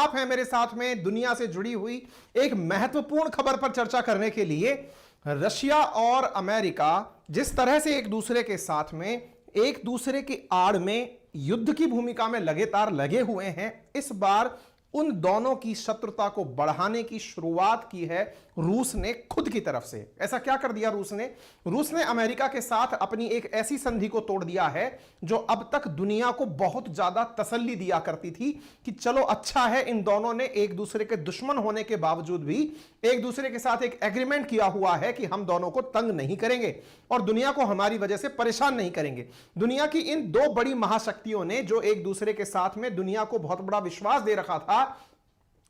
आप हैं मेरे साथ में दुनिया से जुड़ी हुई एक महत्वपूर्ण खबर पर चर्चा करने के लिए। रशिया और अमेरिका जिस तरह से एक दूसरे के साथ में एक दूसरे की आड़ में युद्ध की भूमिका में लगातार लगे हुए हैं, इस बार उन दोनों की शत्रुता को बढ़ाने की शुरुआत की है रूस ने खुद की तरफ से। ऐसा क्या कर दिया रूस ने अमेरिका के साथ अपनी एक ऐसी संधि को तोड़ दिया है जो अब तक दुनिया को बहुत ज्यादा तसल्ली दिया करती थी कि चलो अच्छा है, इन दोनों ने एक दूसरे के दुश्मन होने के बावजूद भी एक दूसरे के साथ एक एग्रीमेंट किया हुआ है कि हम दोनों को तंग नहीं करेंगे और दुनिया को हमारी वजह से परेशान नहीं करेंगे। दुनिया की इन दो बड़ी महाशक्तियों ने जो एक दूसरे के साथ में दुनिया को बहुत बड़ा विश्वास दे रखा था,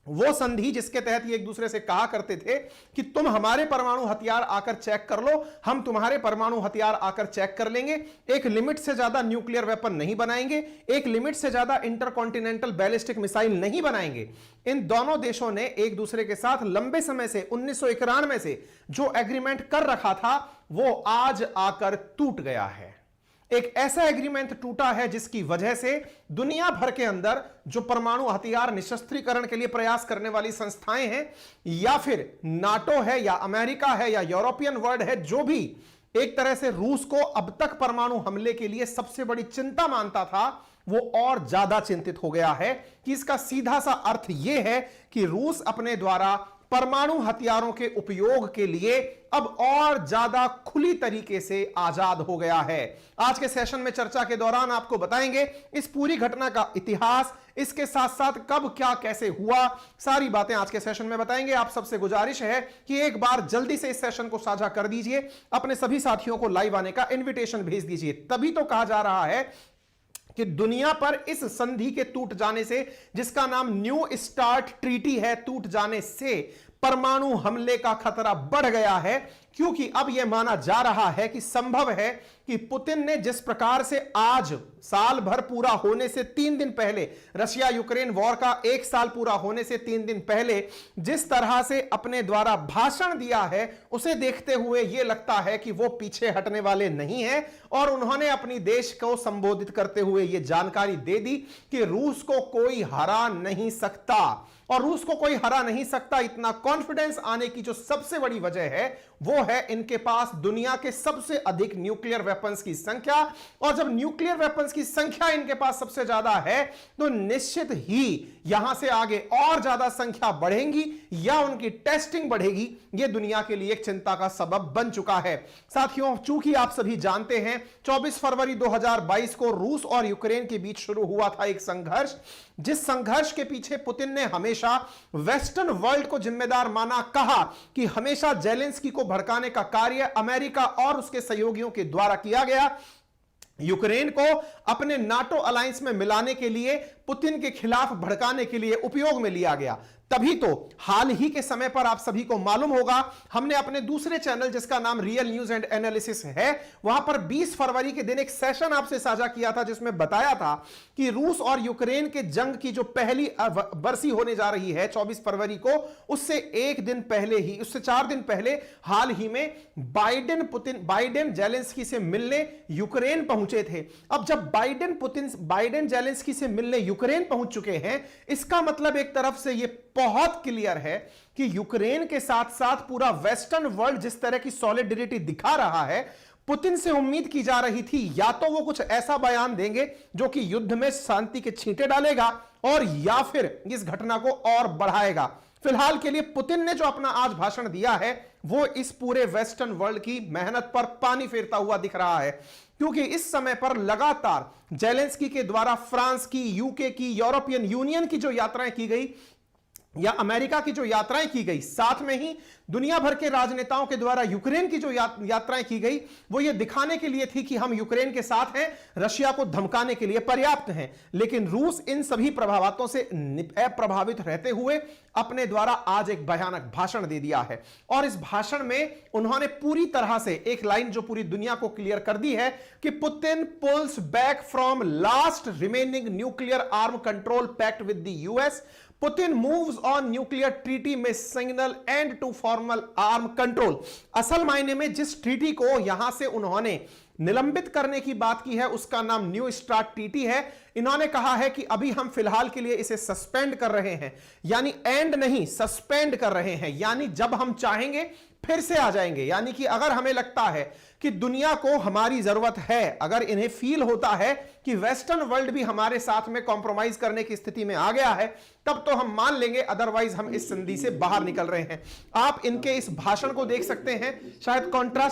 वो संधि जिसके तहत ये एक दूसरे से कहा करते थे कि तुम हमारे परमाणु हथियार आकर चेक कर लो, हम तुम्हारे परमाणु हथियार आकर चेक कर लेंगे, एक लिमिट से ज्यादा न्यूक्लियर वेपन नहीं बनाएंगे, एक लिमिट से ज्यादा इंटरकॉन्टिनेंटल बैलिस्टिक मिसाइल नहीं बनाएंगे। इन दोनों देशों ने एक दूसरे के साथ लंबे समय से 1991 से जो एग्रीमेंट कर रखा था वो आज आकर टूट गया है। एक ऐसा एग्रीमेंट टूटा है जिसकी वजह से दुनिया भर के अंदर जो परमाणु हथियार निशस्त्रीकरण के लिए प्रयास करने वाली संस्थाएं हैं, या फिर नाटो है या अमेरिका है या यूरोपियन वर्ल्ड है, जो भी एक तरह से रूस को अब तक परमाणु हमले के लिए सबसे बड़ी चिंता मानता था, वो और ज्यादा चिंतित हो गया है कि इसका सीधा सा अर्थ यह है कि रूस अपने द्वारा परमाणु हथियारों के उपयोग के लिए अब और ज्यादा खुली तरीके से आजाद हो गया है। आज के सेशन में चर्चा के दौरान आपको बताएंगे इस पूरी घटना का इतिहास, इसके साथ साथ कब क्या कैसे हुआ, सारी बातें आज के सेशन में बताएंगे। आप सबसे गुजारिश है कि एक बार जल्दी से इस सेशन को साझा कर दीजिए, अपने सभी साथियों को लाइव आने का इन्विटेशन भेज दीजिए। तभी तो कहा जा रहा है कि दुनिया पर इस संधि के टूट जाने से, जिसका नाम न्यू स्टार्ट ट्रीटी है, टूट जाने से परमाणु हमले का खतरा बढ़ गया है, क्योंकि अब यह माना जा रहा है कि संभव है कि पुतिन ने जिस प्रकार से आज साल भर पूरा होने से 3 दिन पहले, रशिया यूक्रेन वॉर का 1 साल पूरा होने से 3 दिन पहले जिस तरह से अपने द्वारा भाषण दिया है, उसे देखते हुए यह लगता है कि वो पीछे हटने वाले नहीं है और उन्होंने अपनी देश को संबोधित करते हुए यह जानकारी दे दी कि रूस को कोई हरा नहीं सकता। और रूस को कोई हरा नहीं सकता, इतना कॉन्फिडेंस आने की जो सबसे बड़ी वजह है वो है इनके पास दुनिया के सबसे अधिक न्यूक्लियर वेपन्स की संख्या। और जब न्यूक्लियर वेपन्स की संख्या इनके पास सबसे ज्यादा है तो निश्चित ही यहां से आगे और ज्यादा संख्या बढ़ेगी या उनकी टेस्टिंग बढ़ेगी। यह दुनिया के लिए एक चिंता का सबब बन चुका है। साथियों, चूंकि आप सभी जानते हैं 24 फरवरी 2022 को रूस और यूक्रेन के बीच शुरू हुआ था एक संघर्ष, जिस संघर्ष के पीछे पुतिन ने हमेशा वेस्टर्न वर्ल्ड को जिम्मेदार माना, कहा कि हमेशा जेलेंस्की को भड़काने का कार्य अमेरिका और उसके सहयोगियों के द्वारा किया गया, यूक्रेन को अपने नाटो अलायंस में मिलाने के लिए, पुतिन के खिलाफ भड़काने के लिए उपयोग में लिया गया। तभी तो हाल ही के समय पर आप सभी को मालूम होगा, हमने अपने दूसरे चैनल जिसका नाम रियल न्यूज एंड एनालिसिस है, वहां पर 20 फरवरी के दिन एक सेशन आपसे साझा किया था जिसमें बताया था कि रूस और यूक्रेन के जंग की जो पहली बरसी होने जा रही है 24 फरवरी को, उससे 1 दिन पहले ही, उससे 4 दिन पहले हाल ही में बाइडेन जेलेंस्की से मिलने यूक्रेन पहुंचे थे। अब जब बाइडेन जेलेंस्की से मिलने यूक्रेन पहुंच चुके हैं, इसका मतलब एक तरफ से यह बहुत क्लियर है कि यूक्रेन के साथ साथ पूरा वेस्टर्न वर्ल्ड जिस तरह की सॉलिडरिटी दिखा रहा है, पुतिन से उम्मीद की जा रही थी या तो वो कुछ ऐसा बयान देंगे जो कि युद्ध में शांति के छींटे डालेगा और या फिर इस घटना को और बढ़ाएगा। फिलहाल के लिए पुतिन ने जो अपना आज भाषण दिया है वो इस पूरे वेस्टर्न वर्ल्ड की मेहनत पर पानी फेरता हुआ दिख रहा है, क्योंकि इस समय पर लगातार जेलेंस्की के द्वारा फ्रांस की, यूके की, यूरोपियन यूनियन की जो यात्राएं की गई या अमेरिका की जो यात्राएं की गई, साथ में ही दुनिया भर के राजनेताओं के द्वारा यूक्रेन की जो यात्राएं की गई, वो ये दिखाने के लिए थी कि हम यूक्रेन के साथ हैं, रशिया को धमकाने के लिए पर्याप्त हैं। लेकिन रूस इन सभी प्रभावों से अप्रभावित रहते हुए अपने द्वारा आज एक भयानक भाषण दे दिया है। और इस भाषण में उन्होंने पूरी तरह से एक लाइन जो पूरी दुनिया को क्लियर कर दी है कि Putin pulls back from last remaining nuclear arm control pact with the US, Putin moves on nuclear treaty में signal end to formal arm control. असल मायने में जिस ट्रीटी को यहां से उन्होंने निलंबित करने की बात की है उसका नाम न्यू स्टार्ट टीटी है। इन्होंने कहा है कि अभी हम फिलहाल के लिए इसे सस्पेंड कर रहे हैं, यानी एंड नहीं सस्पेंड कर रहे हैं, यानी जब हम चाहेंगे फिर से आ जाएंगे। यानी कि अगर हमें लगता है कि दुनिया को हमारी जरूरत है, अगर इन्हें फील होता है कि वेस्टर्न वर्ल्ड भी हमारे साथ में कॉम्प्रोमाइज करने की स्थिति में आ गया है, तब तो हम मान लेंगे, अदरवाइज हम इस संधि से बाहर निकल रहे हैं। आप इनके इस भाषण को देख सकते हैं, शायद कॉन्ट्रास्ट